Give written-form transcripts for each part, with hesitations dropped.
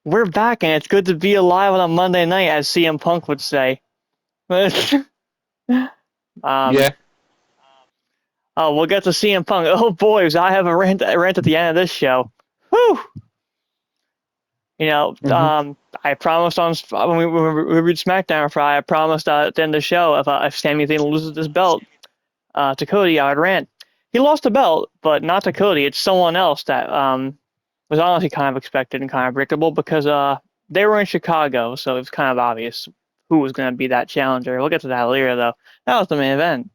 We're back, and it's good to be alive on a Monday night, as CM Punk would say. Yeah. Oh, we'll get to CM Punk. Oh, boys, I have a rant at the end of this show. Whew! I promised when we reviewed SmackDown Friday, I promised at the end of the show if Sami Zayn loses this belt to Cody, I would rant. He lost the belt, but not to Cody. It's someone else that was honestly kind of expected and kind of predictable because they were in Chicago, so it was kind of obvious who was going to be that challenger. We'll get to that later, though. That was the main event.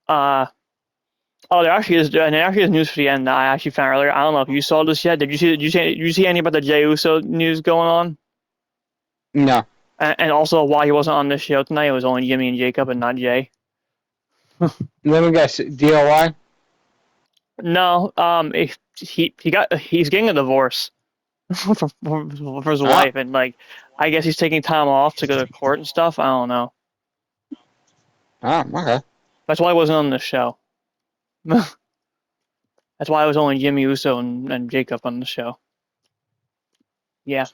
There actually is news for the end that I actually found earlier. I don't know if you saw this yet. Did you see any about the Jey Uso news going on? No. And also why he wasn't on this show tonight. It was only Jimmy and Jacob and not Jay. Let me guess. DOI? No. He's getting a divorce for his wife, and I guess he's taking time off to go to court and stuff. I don't know. Oh, okay. That's why he wasn't on this show. That's why it was only Jimmy Uso and Jacob on the show. Yeah.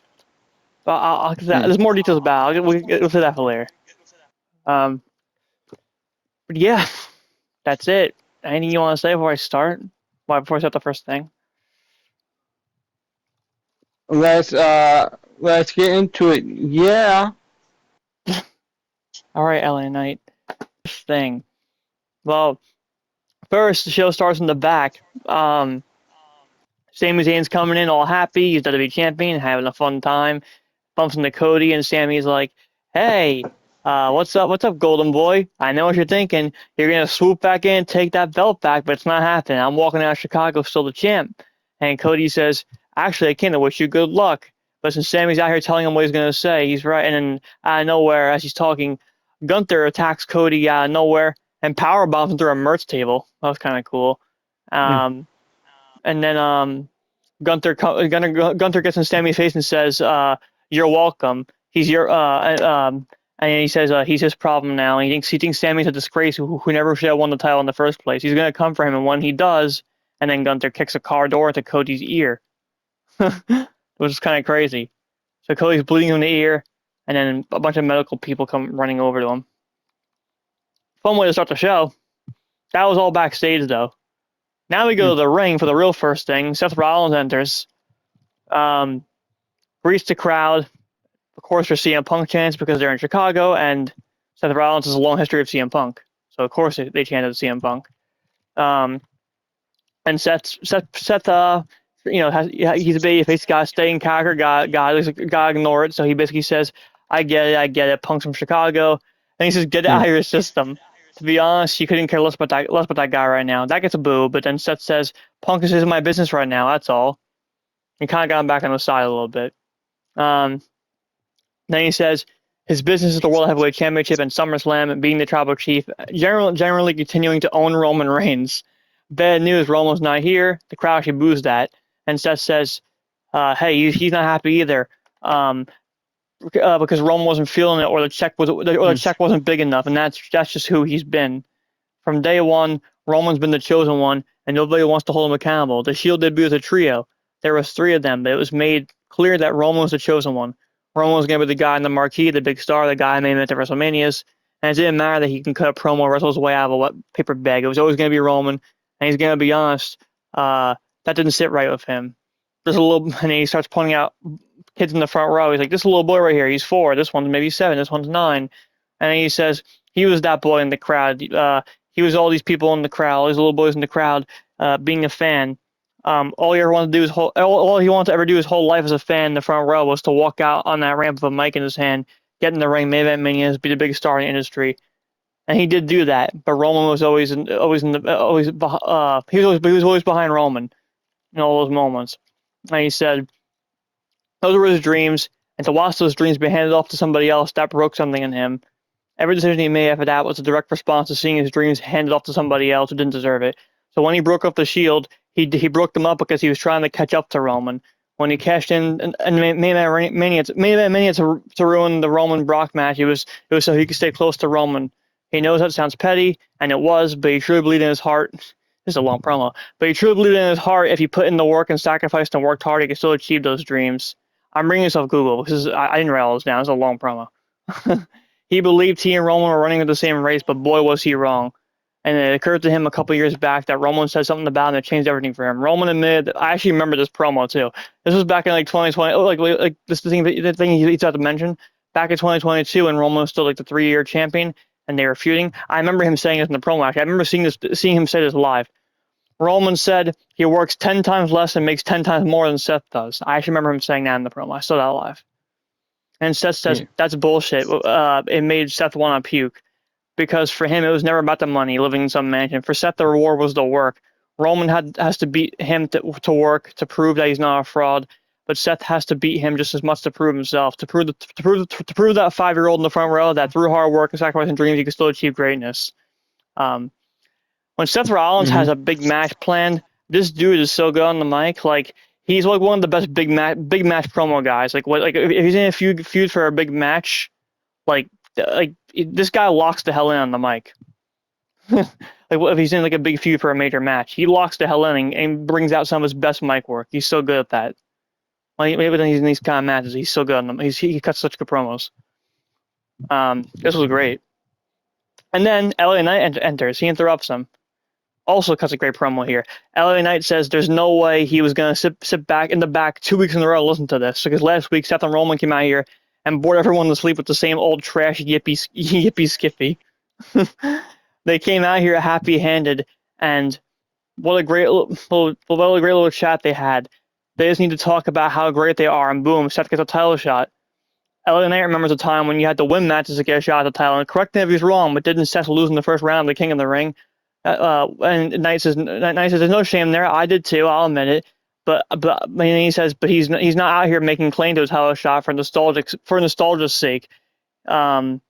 But there's more details about it. We'll get to that for later. But yeah, that's it. Anything you want to say before I start? Before I start the first thing? Let's get into it. Yeah. All right, LA Knight. First thing. Well, first the show starts in the back. Sami Zayn's coming in all happy. He's WWE champion, having a fun time. Bumps into Cody, and Sami's like, "Hey, what's up? What's up, Golden Boy? I know what you're thinking. You're gonna swoop back in, take that belt back, but it's not happening. I'm walking out of Chicago, still the champ." And Cody says, "Actually, I can't wish you good luck." But since Sami's out here telling him what he's gonna say, he's right. And then out of nowhere, as he's talking, Gunther attacks Cody out of nowhere and power bombs him through a merch table. That was kind of cool. And then Gunther gets in Sami's face and says, "You're welcome." He's and he says he's his problem now. And he thinks Sami's a disgrace who never should have won the title in the first place. He's gonna come for him, and when he does, and then Gunther kicks a car door into Cody's ear, which is kind of crazy. So Cody's bleeding in the ear, and then a bunch of medical people come running over to him. Fun way to start the show. That was all backstage, though. Now we go to the ring for the real first thing. Seth Rollins enters. Greets the crowd. Of course, for CM Punk chants because they're in Chicago, and Seth Rollins has a long history of CM Punk. So, of course, they chanted CM Punk. And Seth, he's a babyface, got to stay in character, got to ignore it. So he basically says, I get it. Punk's from Chicago. And he says, get it out of your system. To be honest, he couldn't care less about that guy right now. That gets a boo, but then Seth says, Punk is my business right now, that's all. He kind of got him back on the side a little bit. Then he says, his business is the World Heavyweight Championship and SummerSlam and being the Tribal Chief, generally continuing to own Roman Reigns. Bad news, Roman's not here. The crowd actually boos that. And Seth says, hey, he's not happy either. Because Roman wasn't feeling it, or the check wasn't big enough, and that's just who he's been from day one. Roman's been the chosen one, and nobody wants to hold him accountable. The Shield debuted as a trio. There was 3 of them, but it was made clear that Roman was the chosen one. Roman was going to be the guy in the marquee, the big star, the guy made it to WrestleManias, and it didn't matter that he can cut a promo, wrestle his way out of a paper bag. It was always going to be Roman, and he's going to be honest. That didn't sit right with him. And he starts pointing out kids in the front row. He's like, this little boy right here, he's 4. This one's maybe 7. This one's 9. And then he says he was that boy in the crowd. He was all these people in the crowd, all these little boys in the crowd, being a fan. All he wanted to ever do his whole life as a fan in the front row was to walk out on that ramp with a mic in his hand, get in the ring, main event Manias, be the biggest star in the industry. And he did do that, but Roman was he was always behind Roman in all those moments. And he said, those were his dreams, and to watch those dreams be handed off to somebody else, that broke something in him. Every decision he made after that was a direct response to seeing his dreams handed off to somebody else who didn't deserve it. So when he broke up the Shield, he broke them up because he was trying to catch up to Roman. When he cashed in and made Mania to ruin the Roman Brock match, it was so he could stay close to Roman. He knows that sounds petty, and it was, but he truly believed in his heart. This is a long promo, but he truly believed in his heart if he put in the work and sacrificed and worked hard, he could still achieve those dreams. I'm reading this off Google because I didn't write all this down. It's a long promo. He believed he and Roman were running at the same race, but boy was he wrong. And it occurred to him a couple years back that Roman said something about him that changed everything for him. Roman admitted, I actually remember this promo too. This was back in like 2020, like this the thing he's about to mention. Back in 2022, when Roman was still like the 3-year champion and they were feuding. I remember him saying this in the promo. Actually, I remember seeing him say this live. Roman said he works 10 times less and makes 10 times more than Seth does. I actually remember him saying that in the promo. I saw that live. And Seth says, that's bullshit. It made Seth want to puke. Because for him, it was never about the money, living in some mansion. For Seth, the reward was the work. Roman has to beat him to work, to prove that he's not a fraud. But Seth has to beat him just as much to prove himself, to prove that 5-year-old in the front row that through hard work and sacrifice and dreams, he can still achieve greatness. When Seth Rollins has a big match planned, this dude is so good on the mic. Like, he's like one of the best big match promo guys. Like if he's in a feud for a big match, like this guy locks the hell in on the mic. Like if he's in like a big feud for a major match, he locks the hell in and brings out some of his best mic work. He's so good at that. Like maybe when he's in these kind of matches, he's so good on them. He cuts such good promos. This was great. And then LA Knight enters. He interrupts him. Also cuts a great promo here. LA Knight says there's no way he was going to sit back in the back 2 weeks in a row and listen to this. Because last week, Seth and Roman came out here and bored everyone to sleep with the same old trash yippee skippy. They came out here happy-handed, and what a great little chat they had. They just need to talk about how great they are, and boom, Seth gets a title shot. LA Knight remembers a time when you had to win matches to get a shot at the title, and correct me if he's wrong, but didn't Seth lose in the first round of the King of the Ring? And Knight says, there's no shame there. I did too. I'll admit it. But he says, but he's not out here making claim to a title shot for nostalgia's sake. Knight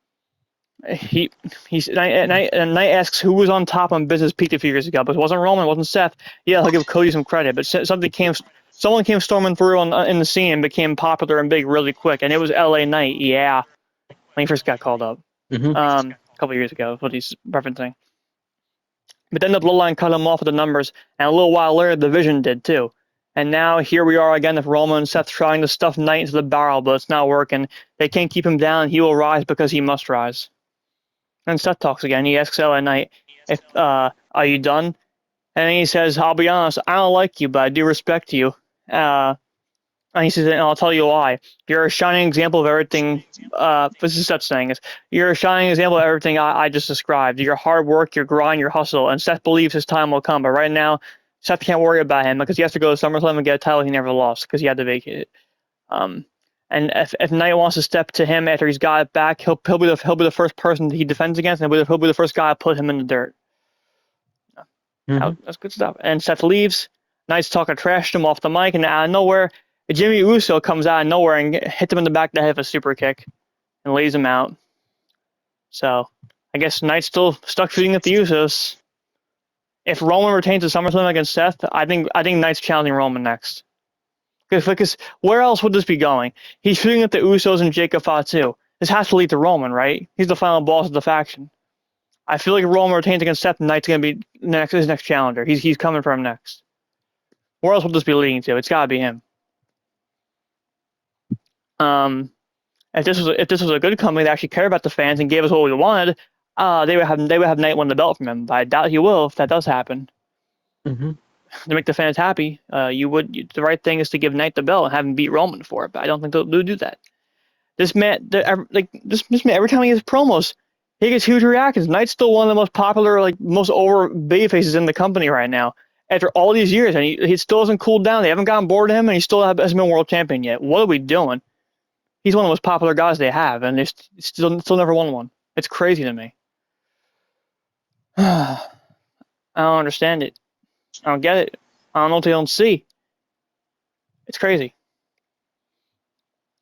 asks who was on top on Business Peak a few years ago, but it wasn't Roman, it wasn't Seth. Yeah, he'll give Cody some credit, but someone came storming through in the scene and became popular and big really quick, and it was LA Knight. Yeah, when he first got called up, a couple years ago. What he's referencing. But then the Bloodline cut him off with the numbers, and a little while later, the Vision did too. And now here we are again with Roman and Seth trying to stuff Knight into the barrel, but it's not working. They can't keep him down. He will rise because he must rise. And Seth talks again. He asks LA Knight, are you done? And he says, I'll be honest, I don't like you, but I do respect you. And he says, and I'll tell you why. You're a shining example of everything. This is Seth saying this. You're a shining example of everything I just described. Your hard work, your grind, your hustle. And Seth believes his time will come. But right now, Seth can't worry about him because he has to go to SummerSlam and get a title he never lost because he had to vacate it. And if Knight wants to step to him after he's got it back, he'll be the first person he defends against, and he'll be the first guy to put him in the dirt. That's good stuff. And Seth leaves. Knight's talking trash to him off the mic, and out of nowhere, Jimmy Uso comes out of nowhere and hits him in the back of the head with a super kick and lays him out. So I guess Knight's still stuck shooting at the Usos. If Roman retains the SummerSlam against Seth, I think Knight's challenging Roman next. Because where else would this be going? He's shooting at the Usos and Jacob Fatu. This has to lead to Roman, right? He's the final boss of the faction. I feel like if Roman retains against Seth, Knight's going to be his next challenger. He's coming for him next. Where else would this be leading to? It's got to be him. If this was a good company that actually cared about the fans and gave us what we wanted, they would have Knight win the belt from him. But I doubt he will if that does happen. To make the fans happy, the right thing is to give Knight the belt and have him beat Roman for it. But I don't think they'll do that. This man, every time he gets promos, he gets huge reactions. Knight's still one of the most popular, most over babyfaces in the company right now. After all these years, and he still hasn't cooled down. They haven't gotten bored of him, and he still hasn't been world champion yet. What are we doing? He's one of the most popular guys they have, and they still never won one. It's crazy to me. I don't understand it. I don't get it. I don't know what they don't see. It's crazy.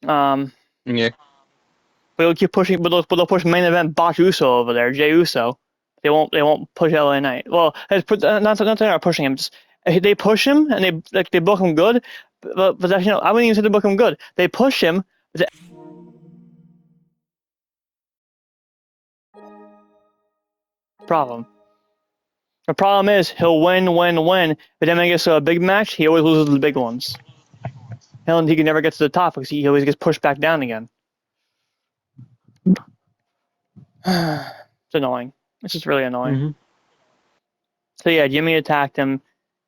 Yeah. But they'll keep pushing. But they'll push main event Botch Uso over there, Jey Uso. They won't push LA Knight. Well, not that they're not pushing him. Just, they push him and they book him good. But actually, no, I wouldn't even say they book him good. They push him. Problem. The problem is he'll win, but then when he gets to a big match, he always loses the big ones. he can never get to the top because he always gets pushed back down again. It's annoying. It's just really annoying. Mm-hmm. So yeah, Jimmy attacked him.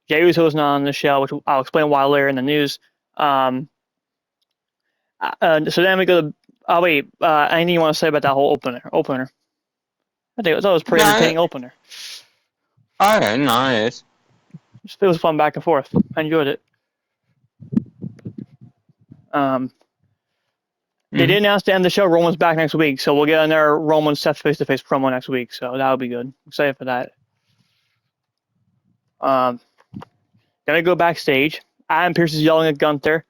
Jey Uso's not on the show, which I'll explain why later in the news. So then we go to. Oh wait, anything you want to say about that whole opener? I thought it was a pretty entertaining opener. Okay, nice. It was fun back and forth. I enjoyed it. They did announce to end the show Roman's back next week, so we'll get another Roman Seth face-to-face promo next week. So that'll be good. I'm excited for that. Gonna go backstage. Adam Pearce is yelling at Gunther.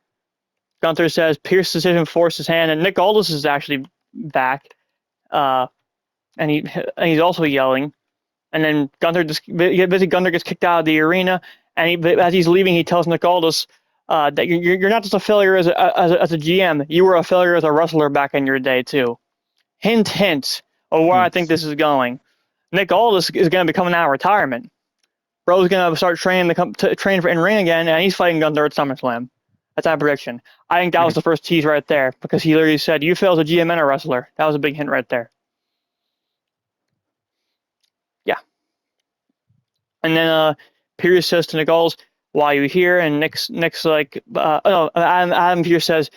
Gunther says Pearce's decision forced his hand, and Nick Aldis is actually back. And he's also yelling. And then Gunther gets kicked out of the arena, and as he's leaving, he tells Nick Aldis that you're not just a failure as a GM. You were a failure as a wrestler back in your day too. Hint, hint of where I think this is going. Nick Aldis is going to be coming out of retirement. Bro's going to start training to train for in-ring again, and he's fighting Gunther at SummerSlam. That's my prediction. I think that was the first tease right there, because he literally said, you fail as a GM and a wrestler. That was a big hint right there. Yeah. And then Pearce says to Nick Aldis, why are you here? And Nick's like, Adam Pearce says,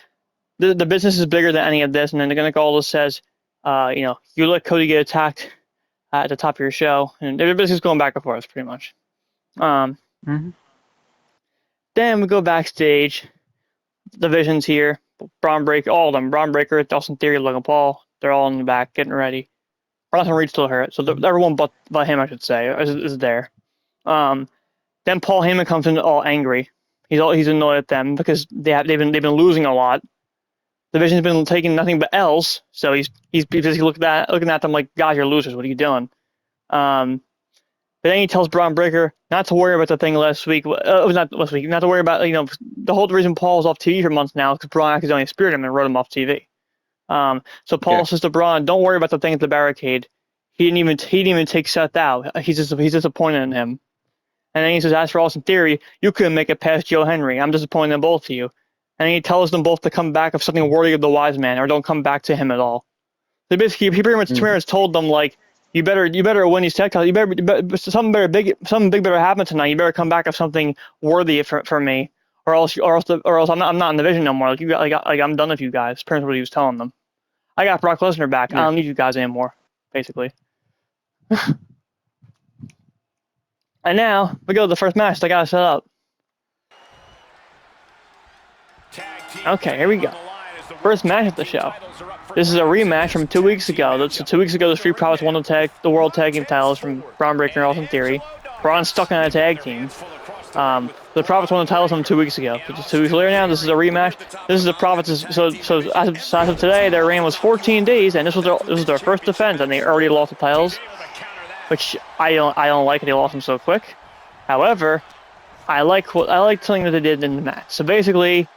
the business is bigger than any of this. And then Nick Aldis says, you let Cody get attacked at the top of your show. And everybody's just going back and forth, pretty much. Then we go backstage. Division's here. Braun Breaker, all of them. Braun Breaker, Austin Theory, Logan Paul. They're all in the back, getting ready. Austin Reed still hurt, so everyone but him, I should say, is there. Then Paul Heyman comes in all angry. He's annoyed at them because they've been losing a lot. The division's been taking nothing but L's, so he's basically looking at them like, guys, you're losers. What are you doing? But then he tells Braun Breaker not to worry about the thing last week. Not to worry about, the whole reason Paul's off TV for months now is because Braun accidentally speared him and wrote him off TV. So Paul says to Braun, don't worry about the thing at the barricade. He didn't even take Seth out. He's disappointed in him. And then he says, as for Austin Theory, you couldn't make it past Joe Henry. I'm disappointed in both of you. And he tells them both to come back of something worthy of the wise man, or don't come back to him at all. So basically, he pretty much told them, like, you better win these tech titles. Something big better happen tonight. You better come back of something worthy for me, or else I'm not in the division no more. I'm done with you guys. Pretty much what he was telling them. I got Brock Lesnar back. Yeah. I don't need you guys anymore, basically. And now we go to the first match they got set up. Okay, here we go. First match of the show. This is a rematch from 2 weeks ago. So 2 weeks ago, the Street Profits won the World Tag Team titles from Braun Breaker and Austin Theory. Braun's stuck in a tag team. The Profits won the titles from 2 weeks ago. So just 2 weeks later now, this is a rematch. This is the Profits. So as of today, their reign was 14 days, and this was their first defense, and they already lost the titles, which I don't like. They lost them so quick. However, I like something that they did in the match. So basically,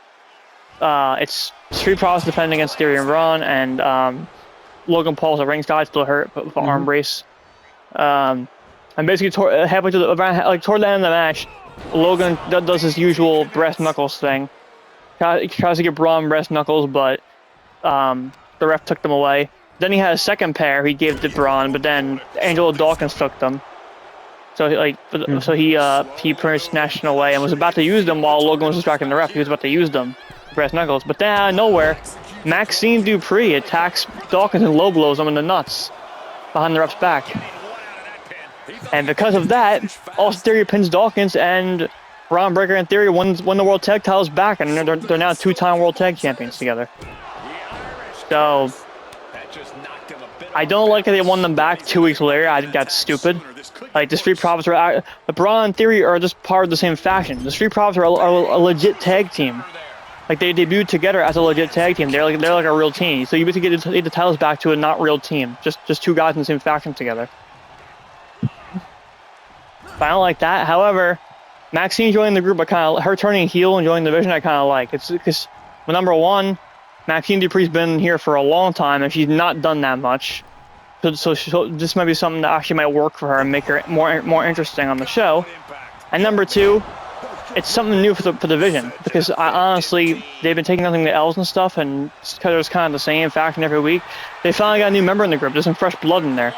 it's Street Profits defending against Theory and Braun, and Logan Paul's a ringside, still hurt, but with an arm brace. And basically, toward the end of the match, Logan does his usual breast knuckles thing. He tries to get Braun breast knuckles, but the ref took them away. Then he had a second pair he gave to Braun, but then Angelo Dawkins took them. So he pretty much snatched them away and was about to use them while Logan was distracting the ref. He was about to use them, breast knuckles. But then out of nowhere, Maxine Dupree attacks Dawkins and low blows him in the nuts behind the ref's back. And because of that, Austin Theory pins Dawkins, and Braun Breaker and Theory won the World Tag titles back, and they're now two-time World Tag Champions together. So I don't like that they won them back 2 weeks later. I think that's stupid. Like, the Street Profits the Braun and Theory are just part of the same faction. The Street Profits are a legit tag team. Like, they debuted together as a legit tag team. They're like a real team. So you basically get the titles back to a not real team. Just two guys in the same faction together. But I don't like that. However, Maxine joining the group, her turning heel and joining the division, I kind of like. It's because, well, number one, Maxine Dupree's been here for a long time, and she's not done that much. So this might be something that actually might work for her and make her more interesting on the show. And number two, it's something new for the division, because honestly, they've been taking nothing to L's and stuff, and because it was kind of the same faction every week. They finally got a new member in the group. There's some fresh blood in there.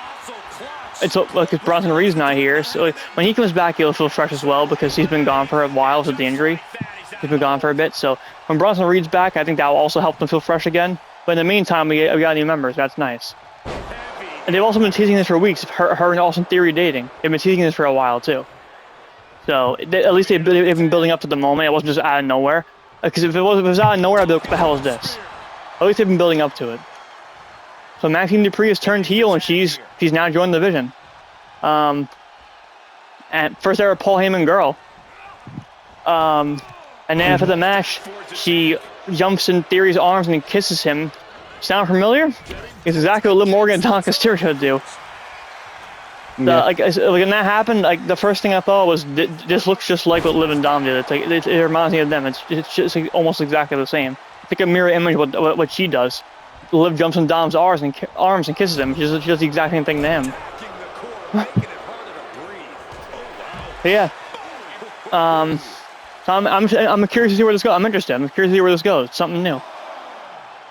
It's like if Bronson Reed's not here, so like, when he comes back, he'll feel fresh as well, because he's been gone for a while with the injury. He's been gone for a bit, so when Bronson Reed's back, I think that will also help them feel fresh again. But in the meantime, we got new members. That's nice. And they've also been teasing this for weeks. Her and Austin Theory dating. They've been teasing this for a while too. So at least they've been building up to the moment. It wasn't just out of nowhere. Because if it was out of nowhere, I'd be like, what the hell is this? At least they've been building up to it. So Maxine Dupree has turned heel, and she's now joined the division. And first ever Paul Heyman girl. And then after the match, she jumps in Theory's arms and kisses him. Sound familiar? It's exactly what Liv Morgan and Dawkins would do. Yeah. Like when that happened, like the first thing I thought was, this looks just like what Liv and Dom did. It's like it reminds me of them. It's just like almost exactly the same. It's like a mirror image of what she does. Liv jumps in Dom's arms and kisses him. She does the exact same thing to him. But yeah. So I'm curious to see where this goes. I'm interested. I'm curious to see where this goes. Something new.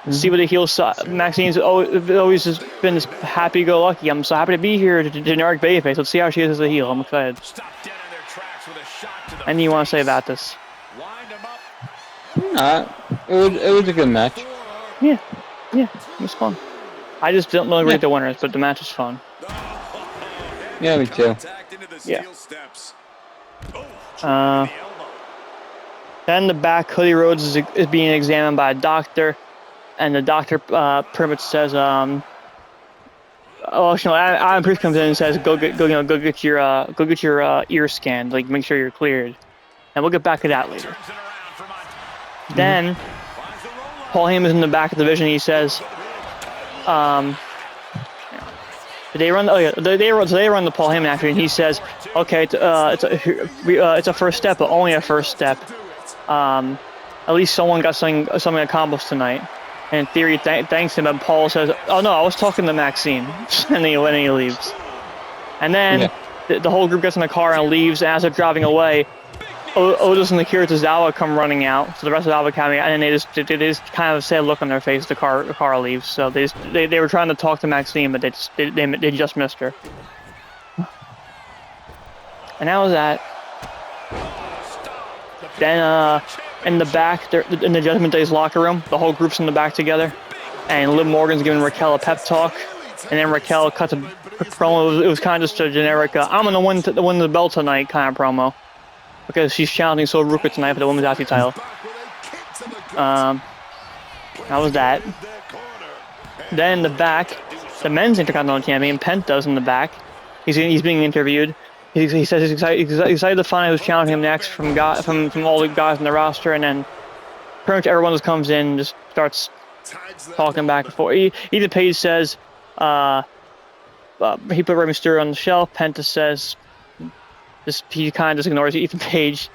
See what the heel side. Maxine's always just been this happy-go-lucky. I'm so happy to be here, generic babyface. Let's see how she is as a heel. I'm excited. Anything you want to say about this? It was a good match. Yeah, it was fun. I just don't really rate the winners, but the match was fun. Yeah, me too. Yeah. Then in the back, Cody Rhodes is being examined by a doctor. And the doctor pretty much says, Adam Priest comes in and says, go get your ear scanned, like make sure you're cleared, and we'll get back to that later. Then Paul Heyman's in the back of the division. He says, they run the Paul Heyman after, and he says, okay, it's a first step, but only a first step. At least someone got something accomplished tonight. And Theory thanks him, and Paul says, oh no, I was talking to Maxine. And then he leaves. And then the whole group gets in the car and leaves, and as they're driving away, Otis and Akira Tozawa come running out. So the rest of the Alpha Academy, and then they just kind of a sad look on their face. The car leaves. So they were trying to talk to Maxine, but they just missed her. And that was that. Then in the back, in the Judgement Day's locker room, the whole group's in the back together, and Liv Morgan's giving Raquel a pep talk, and then Raquel cuts a promo. It was kind of just a generic, I'm gonna win the belt tonight kind of promo, because she's challenging Ruca tonight for the women's IC title. That was that. Then in the back, the men's Intercontinental Champion Penta's in the back. He's being interviewed. He says he's excited to find out who's challenging him next from all the guys in the roster, and then pretty much everyone just comes in and just starts talking back and forth. Ethan Page says he put Rey Mysterio on the shelf. Penta says he kind of just ignores Ethan Page.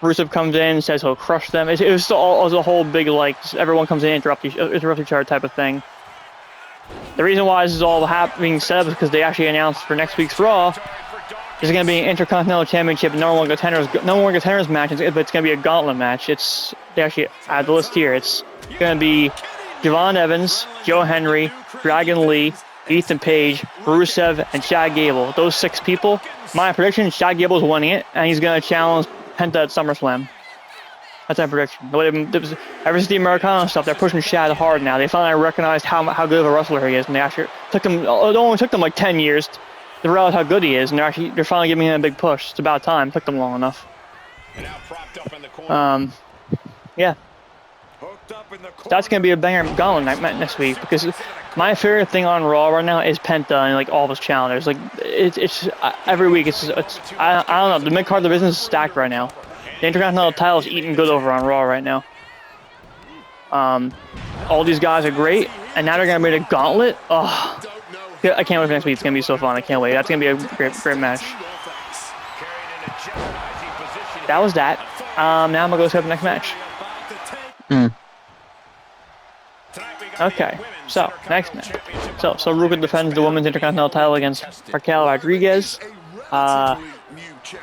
Rusev comes in and says he'll crush them. It was a whole big, like, everyone comes in and interrupt each other type of thing. The reason why this is all being set up is because they actually announced for next week's Raw there's going to be an Intercontinental Championship no longer contenders match, but it's going to be a gauntlet match. They actually add the list here. It's going to be Javon Evans, Joe Henry, Dragon Lee, Ethan Page, Rusev, and Chad Gable. Those 6 people. My prediction: Chad Gable's winning it, and he's going to challenge Penta at SummerSlam. That's my prediction. Ever since the Americana stuff, they're pushing Chad hard now. They finally recognized how good of a wrestler he is, and they actually it only took them like 10 years to realize how good he is, and they're finally giving him a big push. It's about time. It took them long enough. Yeah. That's gonna be a banger gauntlet night next week, because my favorite thing on Raw right now is Penta and like all of his challengers. Like it's every week I don't know, the mid card of the business is stacked right now. The Intercontinental title is eating good over on Raw right now. All these guys are great, and now they're gonna be a gauntlet. Oh, I can't wait for next week. It's gonna be so fun. I can't wait. That's gonna be a great match. That was that. Now I'm gonna go to the next match. Okay, so next match. So Ruca defends the women's Intercontinental title against Raquel Rodriguez.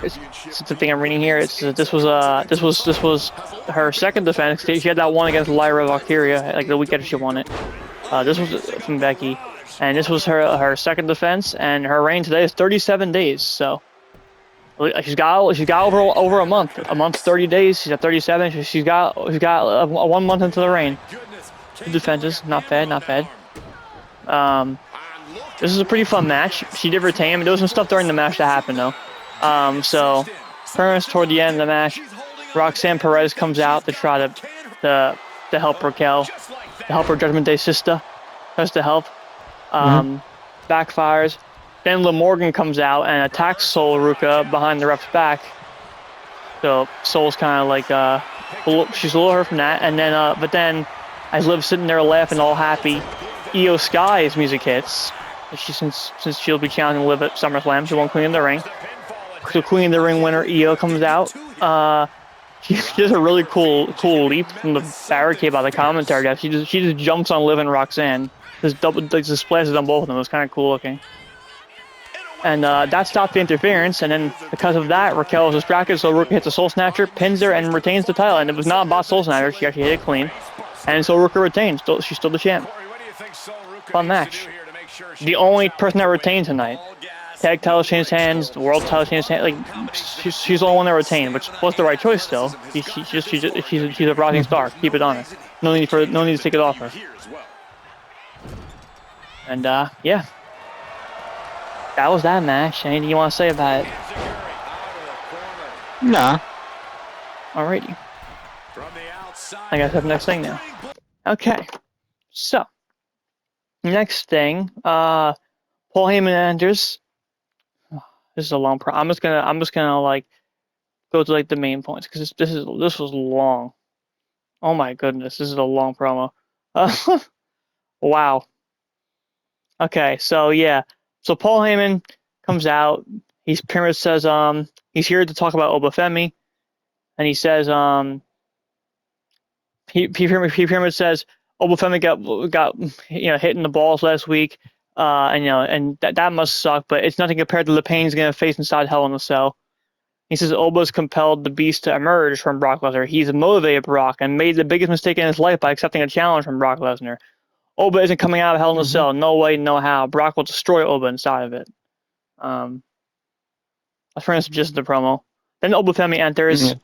it's the thing I'm reading here. It's this was her second defense. She had that one against Lyra Valkyria, like the week after she won it. This was from Becky, and this was her second defense, and her reign today is 37 days. So she's got over a month, 30 days. She's at 37. She's got 1 month into the reign. 2 defenses, not bad, not bad. This is a pretty fun match. She did retain, but there was some stuff during the match that happened though. So first toward the end of the match, Roxanne Perez comes out to try to help Raquel, to help her Judgment Day sister, tries to help. Backfires. Then Liv Morgan comes out and attacks Soul Ruca behind the ref's back. So Soul's kind of like she's a little hurt from that. And then but then as Liv's sitting there laughing all happy, Io Sky's music hits. Since she'll be challenging Liv at SummerSlam, she won Queen of the Ring. So Queen of the Ring winner Io comes out. She does a really cool leap from the barricade by the commentary desk. She just jumps on Liv and Roxanne. Just splashes on both of them. It was kind of cool looking. And that stopped the interference. And then because of that, Raquel was distracted, so Ruca hits a Soul Snatcher, pins her, and retains the title. And it was not about Soul Snatcher. She actually hit it clean. And so Ruca retains. She's still the champ. Fun match. The only person that retained tonight. Tag title changed hands, the world title changed hands. Like she's the only one that retained, which was the right choice still. She's a rising star. Keep it on her. No need to take it off her. And yeah, that was that match. Anything you want to say about it? Nah. Alrighty. I guess that's the next thing now. Okay, so next thing, Paul Heyman enters. This is a long I'm just gonna like go to like the main points because this was long. Oh my goodness, this is a long promo. Wow. Okay, so yeah, so Paul Heyman comes out. He pretty much says he's here to talk about Oba Femi, and he says he pretty much says Oba Femi got hit in the balls last week. And that must suck, but it's nothing compared to the pain he's going to face inside Hell in a Cell. He says Oba's compelled the Beast to emerge from Brock Lesnar. He's motivated Brock and made the biggest mistake in his life by accepting a challenge from Brock Lesnar. Oba isn't coming out of Hell in a Cell. No way, no how. Brock will destroy Oba inside of it. That's pretty much just the promo. Then Oba Femi enters.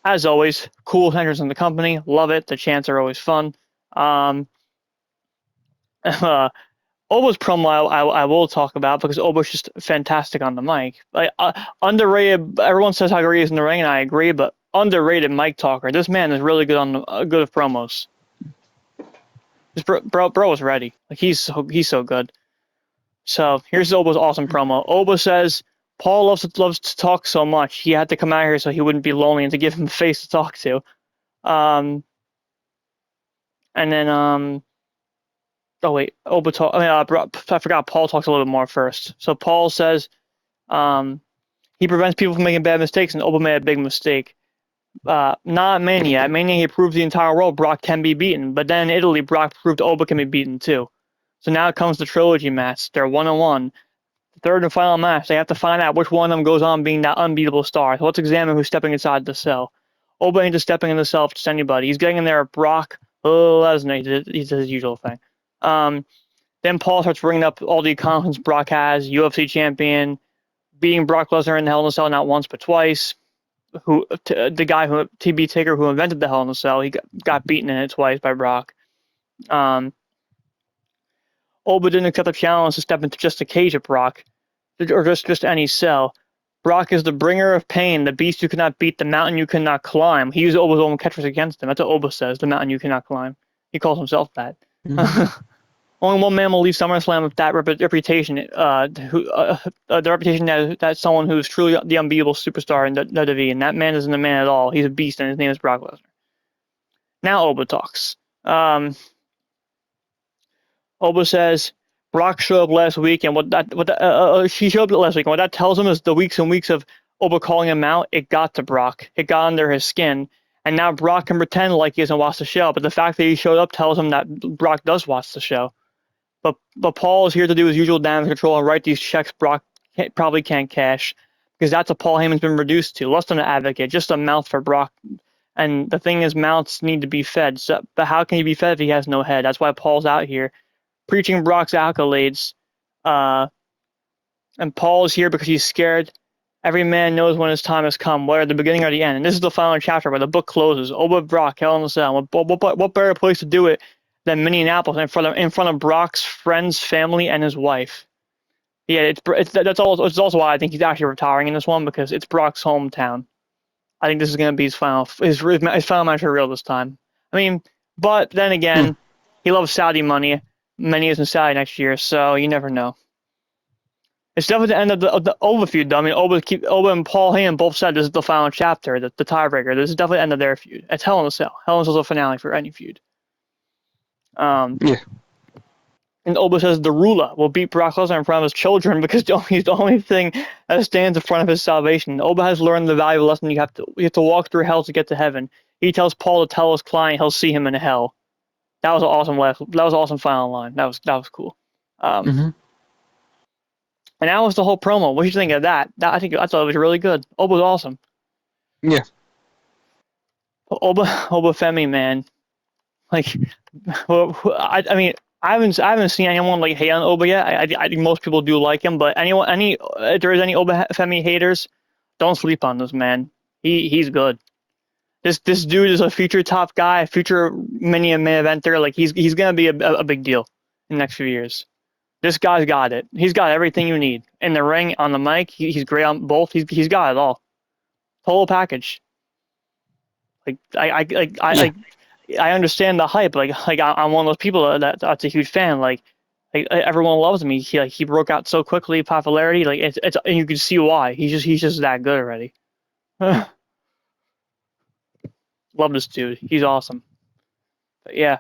As always, cool entrance in the company. Love it. The chants are always fun. Oba's promo I will talk about because Oba's just fantastic on the mic. Like underrated. Everyone says how great he is in the ring, and I agree. But underrated mic talker. This man is really good on good at promos. This bro was ready. Like he's so good. So here's Oba's awesome promo. Oba says Paul loves to talk so much. He had to come out here so he wouldn't be lonely and to give him a face to talk to. And then oh wait, Oba talk. I forgot. Paul talks a little bit more first. So Paul says, he prevents people from making bad mistakes, and Oba made a big mistake. Not at Mania. At Mania, he proved the entire world Brock can be beaten. But then in Italy, Brock proved Oba can be beaten too. So now comes the trilogy match. They're 1-on-1. The third and final match. They have to find out which one of them goes on being that unbeatable star. So let's examine who's stepping inside the cell. Oba ain't just stepping in the cell for just anybody. He's getting in there. Brock Lesnar. He does his usual thing. Then Paul starts bringing up all the accomplishments Brock has, UFC champion, beating Brock Lesnar in the Hell in a Cell not once but twice. The guy who TB Taker who invented the Hell in a Cell, he got beaten in it twice by Brock. Oba didn't accept the challenge to step into just a cage at Brock, or just any cell. Brock is the bringer of pain, the beast you cannot beat, the mountain you cannot climb. He used Oba's own catchphrase against him. That's what Oba says, the mountain you cannot climb. He calls himself that. Only one man will leave SummerSlam with that reputation. The reputation that someone who's truly the unbeatable superstar in WWE, and that man isn't a man at all. He's a beast, and his name is Brock Lesnar. Now Oba talks. Oba says Brock showed up last week, and she showed up last week, and what that tells him is the weeks and weeks of Oba calling him out. It got to Brock. It got under his skin. And now Brock can pretend like he hasn't watched the show, but the fact that he showed up tells him that Brock does watch the show. But Paul is here to do his usual damage control and write these checks Brock probably can't cash. because that's what Paul Heyman's been reduced to. Less than an advocate, just a mouth for Brock. And the thing is, mouths need to be fed. So, but how can he be fed if he has no head? That's why Paul's out here preaching Brock's accolades. And Paul's here because he's scared. Every man knows when his time has come, whether at the beginning or the end. And this is the final chapter where the book closes. Oba Brock, Hell in a Cell. What better place to do it than Minneapolis in front of Brock's friends, family, and his wife? Yeah, it's also why I think he's actually retiring in this one, because it's Brock's hometown. I think this is going to be his final match for real this time. I mean, but then again, he loves Saudi money. Many is in Saudi next year, so you never know. It's definitely the end of the Oba feud, though. I mean, Oba and Paul Heyman both said this is the final chapter, the tiebreaker. This is definitely the end of their feud. It's Hell in a Cell. Hell in a Cell's a finale for any feud. And Oba says the ruler will beat Brock Lesnar in front of his children because he's the only thing that stands in front of his salvation. Oba has learned the valuable lesson you have to walk through hell to get to heaven. He tells Paul to tell his client he'll see him in hell. That was an awesome final line. That was cool. And that was the whole promo. What did you think of that? I thought it was really good. Oba was awesome. Yeah. Oba Femi, man. Like, I mean, I haven't seen anyone like hate on Oba yet. I think most people do like him, but if there is any Oba Femi haters, don't sleep on this man. He's good. This dude is a future top guy, future main eventer. Like he's gonna be a big deal in the next few years. This guy's got it. He's got everything you need in the ring, on the mic. He's great on both. He's got it all. Total package. I understand the hype. Like I'm one of those people that's a huge fan. Like everyone loves him. He broke out so quickly, popularity. Like it's and you can see why. He's just that good already. Love this dude. He's awesome. But yeah.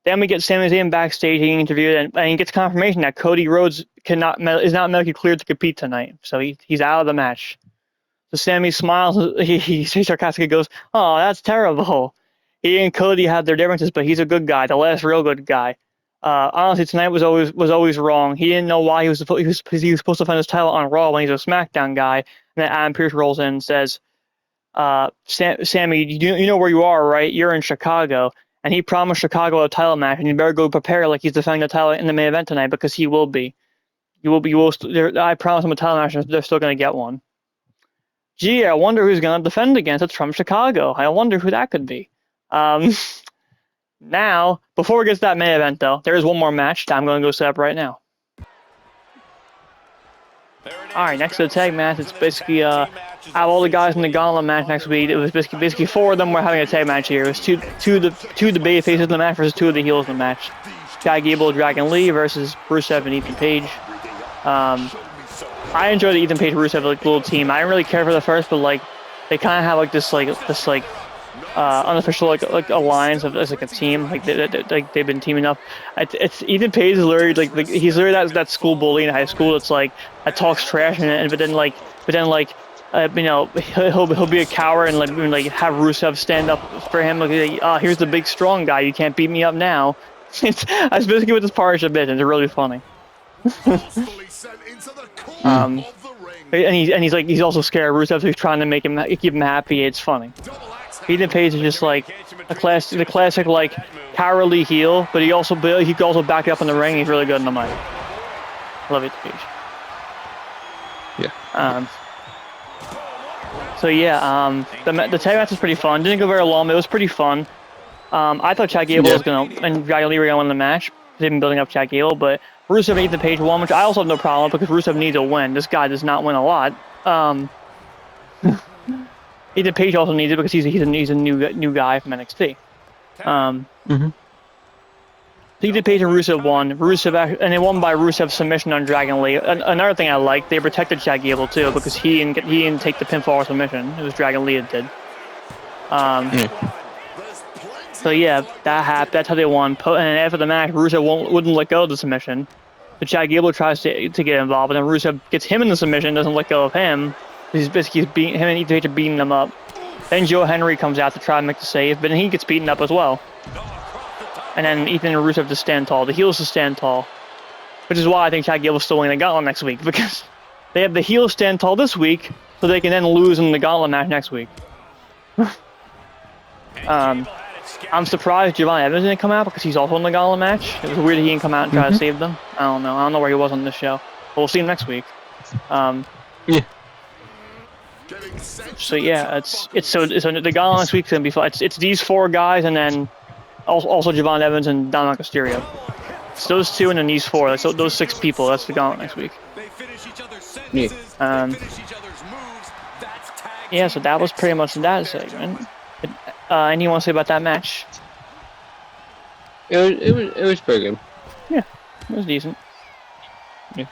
Then we get Sami Zayn backstage getting interviewed, and he gets confirmation that Cody Rhodes is not medically cleared to compete tonight, so he's out of the match. So Sami smiles. He sarcastically goes, "Oh, that's terrible." He and Cody have their differences, but he's a good guy, the last real good guy. Honestly, tonight was always wrong. He didn't know why he was supposed to defend his title on Raw when he's a SmackDown guy. And then Adam Pearce rolls in and says, "Sami, you know where you are, right? You're in Chicago." And he promised Chicago a title match, and you better go prepare like he's defending the title in the main event tonight, because he will be. I promised him a title match, and they're still going to get one. Gee, I wonder who's going to defend against. It's from Chicago. I wonder who that could be. Now, before we get to that main event, though, there is one more match that I'm going to go set up right now. All right, next to the tag match, it's basically out of all the guys in the Gauntlet match next week, it was basically 4 of them were having a tag match here. It was two of the baby faces in the match versus 2 of the heels in the match. Chad Gable, Dragon Lee versus Rusev and Ethan Page. I enjoy the Ethan Page Rusev little team. I didn't really care for the first, but like they kind of have this unofficial like alliance as like a team. Like they've been teaming up. It's Ethan Page is literally he's literally that school bully in high school. It's like that talks trash but then he'll be a coward and like have Rusev stand up for him. Like here's the big strong guy. You can't beat me up now. That's basically what this partnership is. It's really funny. And he's also scared of Rusev, so he's trying to keep him happy. It's funny. Ethan Page is just like the classic like cowardly heel, but he can also back it up in the ring. He's really good in the mic. Love Ethan Page. Yeah. So yeah, the tag match was pretty fun. Didn't go very long, but it was pretty fun. I thought Chad Gable was and Dragon Lee were gonna win the match. They've been building up Chad Gable, but Rusev and Ethan Page won, which I also have no problem with, because Rusev needs a win. This guy does not win a lot. Ethan Page also needs it because he's a new guy from NXT. Ethan Page and Rusev won. And they won by Rusev's submission on Dragon Lee. Another thing I liked, they protected Chad Gable too, because he didn't take the pinfall or submission. It was Dragon Lee that did. So yeah, that happened. That's how they won. And after the match, Rusev wouldn't let go of the submission. So Chad Gable tries to get involved, and then Rusev gets him in the submission, doesn't let go of him. He's basically him and Ethan Page are beating them up. Then Joe Henry comes out to try and make the save, but then he gets beaten up as well. And then Ethan and Rusev just stand tall. The heels just stand tall. Which is why I think Chad Gable's still winning the Gauntlet next week, because They have the heel stand tall this week, so they can then lose in the gauntlet match next week. I'm surprised Javon Evans didn't come out because he's also in the gauntlet match. It was weird he didn't come out and try to save them. I don't know where he was on this show. But we'll see him next week. Yeah. So yeah, it's the gauntlet next week's gonna be fun. It's these 4 guys and then also Javon Evans and Dominic Mysterio. It's those 2 and then these 4. So those 6 people. That's the gauntlet next week. Yeah. Yeah. So that was pretty much that segment. Anything you want to say about that match? It was pretty good. Yeah, it was decent. Yeah.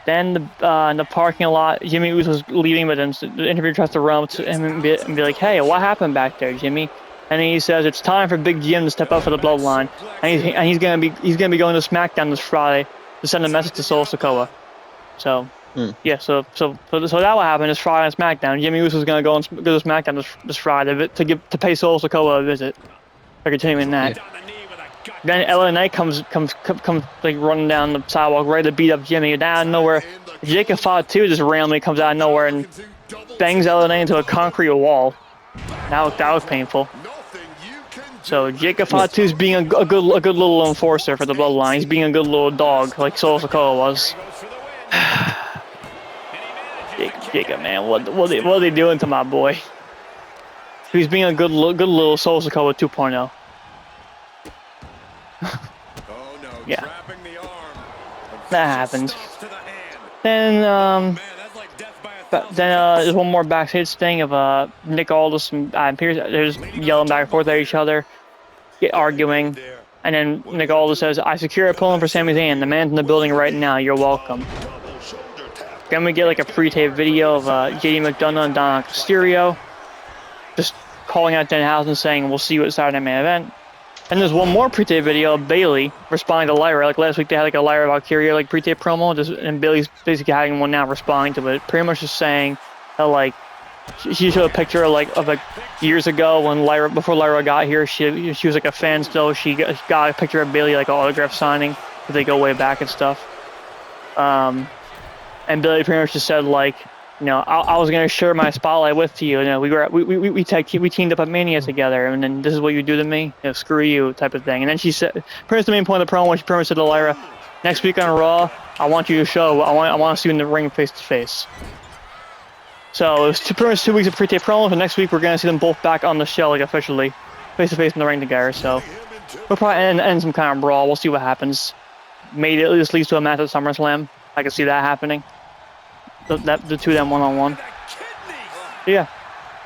Then in the parking lot, Jimmy Uso was leaving, but then the interviewer tries to run up to him and be like, "Hey, what happened back there, Jimmy?" And he says it's time for Big Jim to step up for the Bloodline, and he's gonna be going to SmackDown this Friday to send a message to Solo Sikoa. So yeah, so that will happen this Friday on SmackDown. Jimmy Uso is gonna go to SmackDown this Friday to pay Solo Sikoa a visit. They're continuing that. Yeah. Then LA Knight comes like running down the sidewalk, ready to beat up Jimmy. And out of nowhere, Jacob Fatu just randomly comes out of nowhere and bangs LA Knight into a concrete wall. That was painful. So Jacob Fatu's being a good little enforcer for the Bloodline. He's being a good little dog, like Solo Sikoa was. Jacob, man, what are they doing to my boy? He's being a good little Solo Sikoa 2.0. Yeah, that happened. Then there's one more backstage thing of Nick Aldis and Pierce. They're just yelling back and forth at each other, arguing, and then Nick Aldis says, "I secure a pulling for Sami Zayn. The man's in the building right now. You're welcome." Then we get like a pre-tape video of JD McDonough and Dominic Mysterio just calling out Denhausen saying, "We'll see you at Saturday Main Event." And there's one more pre-tape video of Bayley responding to Lyra. Like last week they had like a Lyra Valkyria like pre-tape promo, and Bayley's basically having one now responding to it. Pretty much just saying that like she showed a picture of years ago when before Lyra got here, she was like a fan still. She got a picture of Bayley like an autograph signing, but they go way back and stuff. And Bayley pretty much just said like, you know, I was gonna share my spotlight with you. You know, we teamed up at Mania together, and then this is what you do to me. You know, screw you, type of thing. And then she said, pretty much the main point of the promo, she pretty much said to Lyra, next week on Raw, I want you to show. I want to see you in the ring face to face. So it was pretty much 2 weeks of pre-tape promos, and next week we're gonna see them both back on the show, like officially, face to face in the ring together. So we'll probably end some kind of brawl. We'll see what happens. Maybe it at least leads to a match at SummerSlam. I can see that happening. The 2 of them one-on-one. Yeah,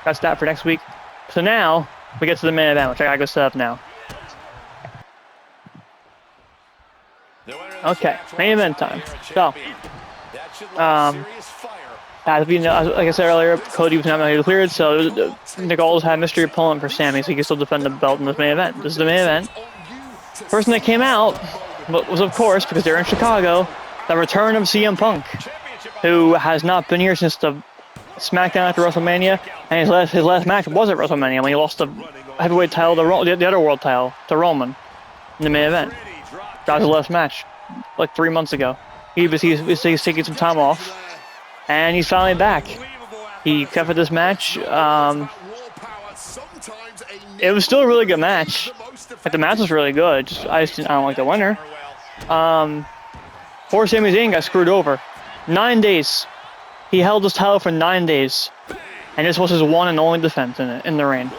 that's that for next week. So now we get to the main event, which I gotta go set up now. Okay, main event time. So, as we know, like I said earlier, Cody was not medically cleared, so Nick Aldis had mystery opponent for Sami, so he can still defend the belt in this main event. This is the main event. Person that came out was, of course, because they're in Chicago, the return of CM Punk, who has not been here since the SmackDown after WrestleMania, and his last match was at WrestleMania when he lost the heavyweight title, the other world title, to Roman in the main event. That was his last match, like 3 months ago. He's taking some time off, and he's finally back. He kept for this match. It was still a really good match. Like, the match was really good. I don't like the winner. Poor Sami Zayn got screwed over. 9 days. He held his title for 9 days, and this was his one and only defense in the reign.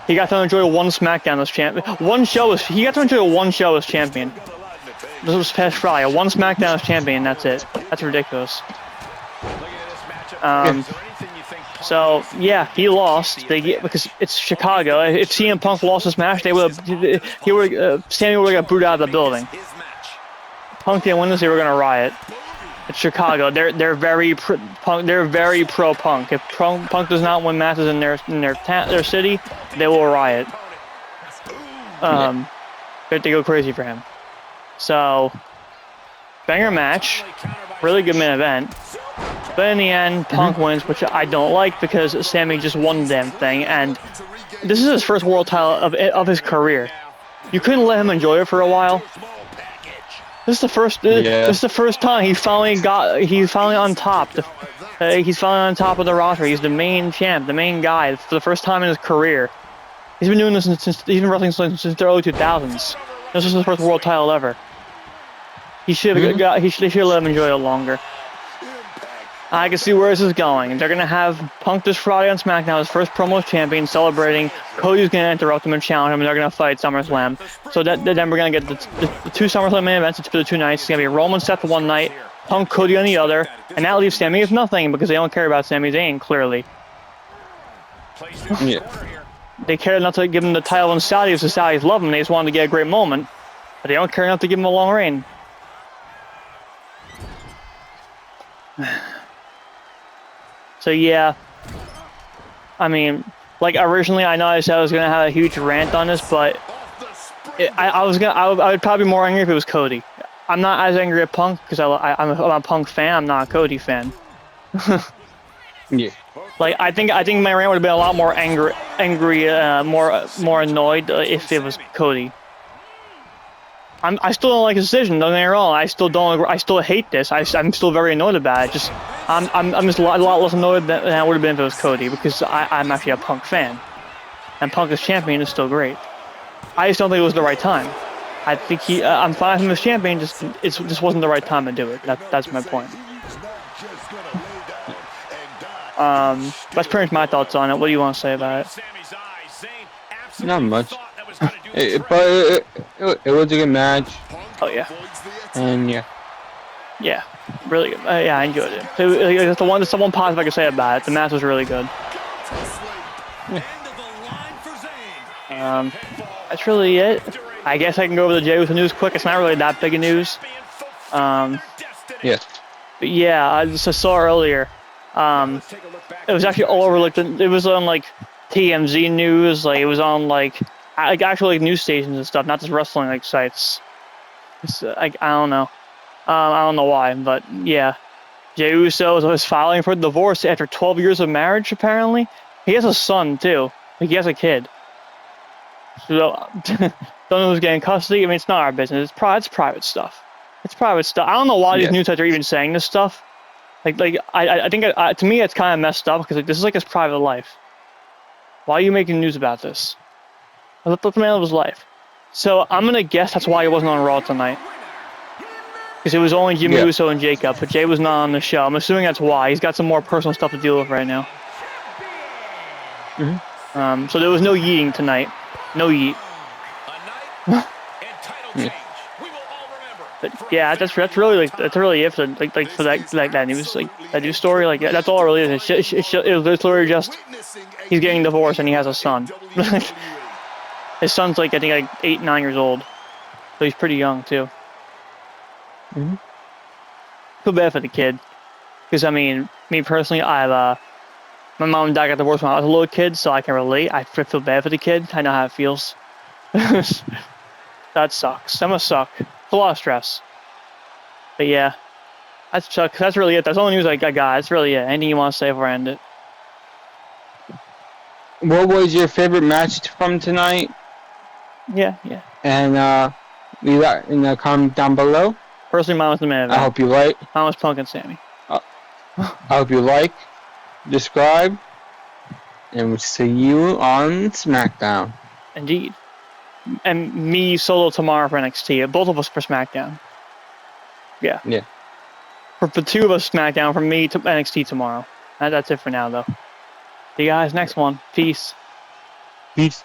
He got to enjoy one SmackDown as champion. He got to enjoy one show as champion. This was past Friday. One SmackDown as champion. That's it. That's ridiculous. So yeah, he lost. Because it's Chicago. If CM Punk lost this match, Sami would have got booted out of the building. Punk didn't win this, they were gonna riot. It's Chicago. They're very pro Punk. If Punk does not win matches in their city, they will riot. They go crazy for him. So, banger match, really good main event. But in the end, Punk wins, which I don't like because Sami just won the damn thing, and this is his first world title of his career. You couldn't let him enjoy it for a while. This is the first. Yeah. This is the first time he's finally on top. He's finally on top of the roster. He's the main champ, the main guy for the first time in his career. He's been doing this since he's been wrestling since the early 2000s. This is his first world title ever. He should have They should let him enjoy it longer. I can see where this is going. They're gonna have Punk this Friday on SmackDown, his first promo as champion, celebrating. Cody's gonna interrupt him and challenge him, and they're gonna fight SummerSlam. So then we're gonna get the 2 SummerSlam main events for the 2 nights. It's gonna be Rollins Seth one night, Punk Cody on the other, and that leaves Sami with nothing because they don't care about Sami Zayn clearly. Yeah. They care enough to give him the title in Saudi because the Saudis love him. They just wanted to get a great moment, but they don't care enough to give him a long reign. So yeah, I mean, like originally I know I said I was gonna have a huge rant on this, but I would probably be more angry if it was Cody. I'm not as angry at Punk because I'm a Punk fan. I'm not a Cody fan. Yeah. Like I think my rant would have been a lot more angry, more annoyed if it was Cody. I still don't like his decision. Don't get me wrong. I still hate this. I'm still very annoyed about it. Just I'm just a lot less annoyed than I would have been if it was Cody because I'm actually a Punk fan, and Punk as champion is still great. I just don't think it was the right time. I think I'm fine with him as champion. It just wasn't the right time to do it. That's my point. That's pretty much my thoughts on it. What do you want to say about it? Not much. But it was a good match. Oh yeah. And yeah. Yeah, really good. Yeah, I enjoyed it. That's the one positive I can say about it. The match was really good. That's really it. I guess I can go over the Jey Uso news quick. It's not really that big of news. Yes. But yeah, I just saw earlier. It was actually all over it was on like TMZ news. Like it was on like actual like news stations and stuff, not just wrestling like sites. It's like I don't know. I don't know why, but yeah. Jey Uso is filing for divorce after 12 years of marriage, apparently. He has a son, too. Like, he has a kid. So, don't know who's getting custody. I mean, it's not our business. It's private stuff. It's private stuff. I don't know why these news sites are even saying this stuff. I think, to me, it's kind of messed up, because this is like his private life. Why are you making news about this? Let the man live his life. So, I'm going to guess that's why he wasn't on Raw tonight. Because it was only Jimmy Uso and Jacob, but Jay was not on the show. I'm assuming that's why. He's got some more personal stuff to deal with right now. So there was no yeeting tonight. No yeet. But yeah, that's really it for for that news that news story. Like that's all it really is. It was literally just he's getting divorced and he has a son. His son's like I think 8, 9 years old, so he's pretty young too. Feel bad for the kid, because I mean, me personally, my mom and dad got divorced when I was a little kid, so I can relate. I feel bad for the kid. I know how it feels. That sucks. That must suck. It's a lot of stress. But yeah, that's really it. That's all the news I got. That's really it. Anything you want to say before I end it? What was your favorite match from tonight? Yeah. And leave that in the comment down below. Personally, mine was the man. I hope you like. Mine was Punk and Sami. I hope you like, subscribe, and we'll see you on SmackDown. Indeed. And me solo tomorrow for NXT. Both of us for SmackDown. Yeah. For 2 of us SmackDown, from me to NXT tomorrow. That's it for now, though. See you guys next one. Peace. Peace.